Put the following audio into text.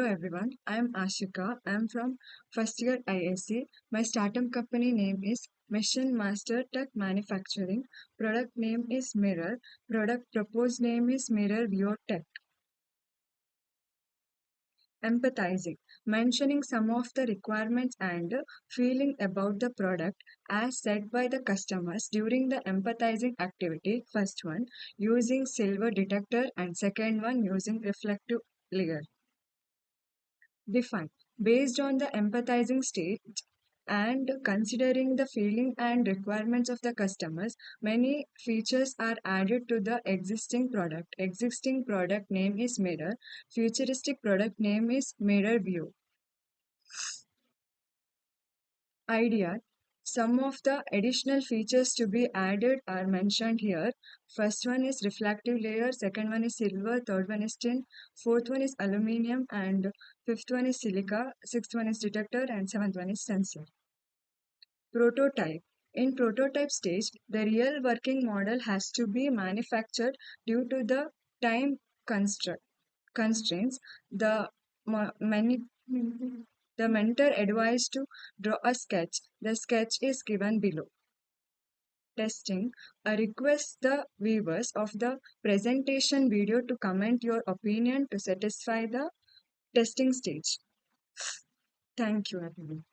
everyone, I am ASHIKA. I am from first year ISC. My startup company name is Mission Master Tech Manufacturing. Product name is Mirror. Product proposed name is Mirror View Tech. Empathizing, mentioning some of the requirements and feeling about the product as said by the customers during the empathizing activity. First one using silver detector and second one using reflective layer. Define based on the empathizing state and considering the feeling and requirements of the customers, many features are added to the existing product. Existing product name is Mirror. Futuristic product name is Mirror View. Idea. Some of the additional features to be added are mentioned here. First one is reflective layer, second one is silver, third one is tin, fourth one is aluminium, and fifth one is silica, sixth one is detector, and seventh one is sensor. Prototype. In prototype stage, the real working model has to be manufactured due to the time constraints. The mentor advised to draw a sketch. The sketch is given below. Testing. I request the viewers of the presentation video to comment your opinion to satisfy the testing stage. Thank you, everyone.